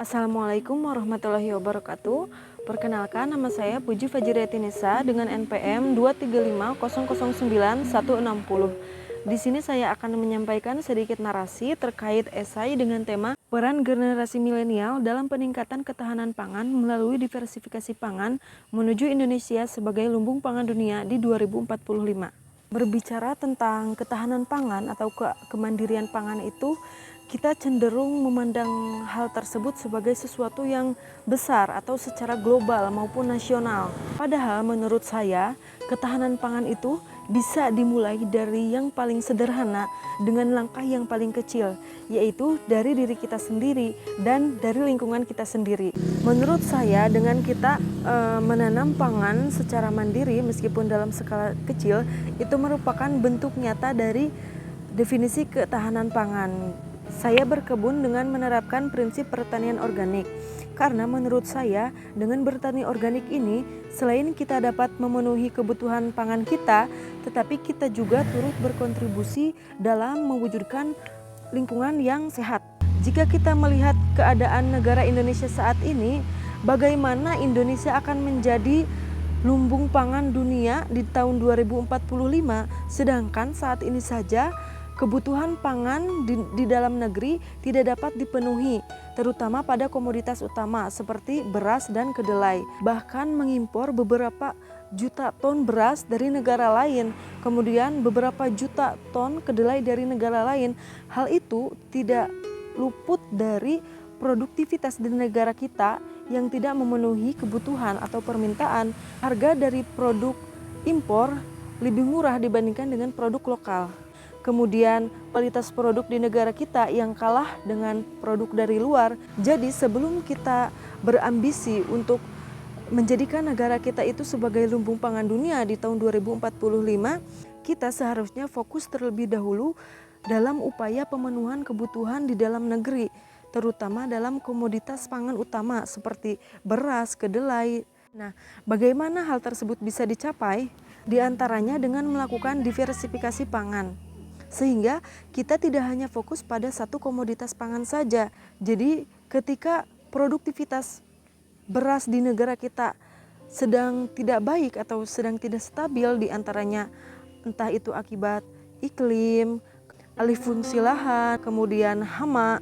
Assalamualaikum warahmatullahi wabarakatuh. Perkenalkan, nama saya Puji Fajriati Nisa dengan NPM 235009160. Di sini saya akan menyampaikan sedikit narasi terkait esai dengan tema peran generasi milenial dalam peningkatan ketahanan pangan melalui diversifikasi pangan menuju Indonesia sebagai lumbung pangan dunia di 2045. Berbicara tentang ketahanan pangan atau kemandirian pangan itu, kita cenderung memandang hal tersebut sebagai sesuatu yang besar atau secara global maupun nasional. Padahal menurut saya, ketahanan pangan itu bisa dimulai dari yang paling sederhana dengan langkah yang paling kecil, yaitu dari diri kita sendiri dan dari lingkungan kita sendiri. Menurut saya, dengan kita menanam pangan secara mandiri meskipun dalam skala kecil, itu merupakan bentuk nyata dari definisi ketahanan pangan. Saya berkebun dengan menerapkan prinsip pertanian organik, karena menurut saya dengan bertani organik ini selain kita dapat memenuhi kebutuhan pangan kita, tetapi kita juga turut berkontribusi dalam mewujudkan lingkungan yang sehat. Jika kita melihat keadaan negara Indonesia saat ini, bagaimana Indonesia akan menjadi lumbung pangan dunia di tahun 2045, sedangkan saat ini saja kebutuhan pangan di dalam negeri tidak dapat dipenuhi, terutama pada komoditas utama seperti beras dan kedelai. Bahkan mengimpor beberapa juta ton beras dari negara lain, kemudian beberapa juta ton kedelai dari negara lain. Hal itu tidak luput dari produktivitas di negara kita yang tidak memenuhi kebutuhan atau permintaan. Harga dari produk impor lebih murah dibandingkan dengan produk lokal. Kemudian kualitas produk di negara kita yang kalah dengan produk dari luar. Jadi sebelum kita berambisi untuk menjadikan negara kita itu sebagai lumbung pangan dunia di tahun 2045, kita seharusnya fokus terlebih dahulu dalam upaya pemenuhan kebutuhan di dalam negeri, terutama dalam komoditas pangan utama seperti beras, kedelai. Nah, bagaimana hal tersebut bisa dicapai? Di antaranya dengan melakukan diversifikasi pangan. Sehingga kita tidak hanya fokus pada satu komoditas pangan saja. Jadi ketika produktivitas beras di negara kita sedang tidak baik atau sedang tidak stabil, di antaranya entah itu akibat iklim, alih fungsi lahan, kemudian hama,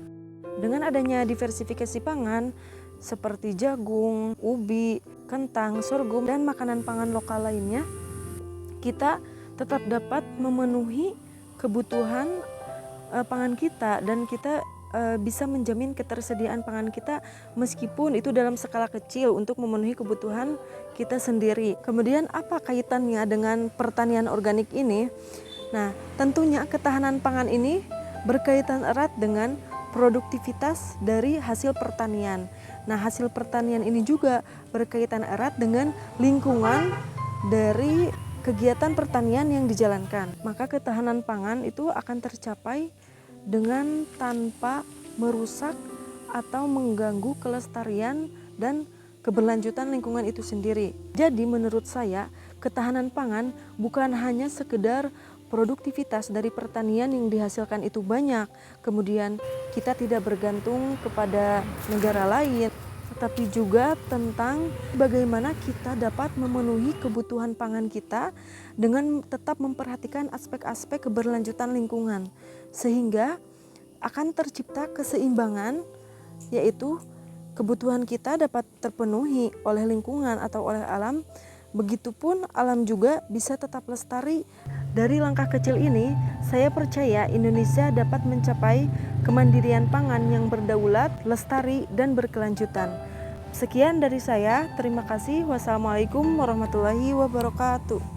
dengan adanya diversifikasi pangan seperti jagung, ubi, kentang, sorghum, dan makanan pangan lokal lainnya, kita tetap dapat memenuhi kebutuhan pangan kita dan kita bisa menjamin ketersediaan pangan kita meskipun itu dalam skala kecil untuk memenuhi kebutuhan kita sendiri. Kemudian apa kaitannya dengan pertanian organik ini? Nah, tentunya ketahanan pangan ini berkaitan erat dengan produktivitas dari hasil pertanian. Nah, hasil pertanian ini juga berkaitan erat dengan lingkungan dari kegiatan pertanian yang dijalankan. Maka ketahanan pangan itu akan tercapai dengan tanpa merusak atau mengganggu kelestarian dan keberlanjutan lingkungan itu sendiri. Jadi menurut saya, ketahanan pangan bukan hanya sekedar produktivitas dari pertanian yang dihasilkan itu banyak, kemudian kita tidak bergantung kepada negara lain, tetapi juga tentang bagaimana kita dapat memenuhi kebutuhan pangan kita dengan tetap memperhatikan aspek-aspek keberlanjutan lingkungan, sehingga akan tercipta keseimbangan, yaitu kebutuhan kita dapat terpenuhi oleh lingkungan atau oleh alam, begitupun alam juga bisa tetap lestari. Dari langkah kecil ini, saya percaya Indonesia dapat mencapai kemandirian pangan yang berdaulat, lestari, dan berkelanjutan. Sekian dari saya, terima kasih. Wassalamualaikum warahmatullahi wabarakatuh.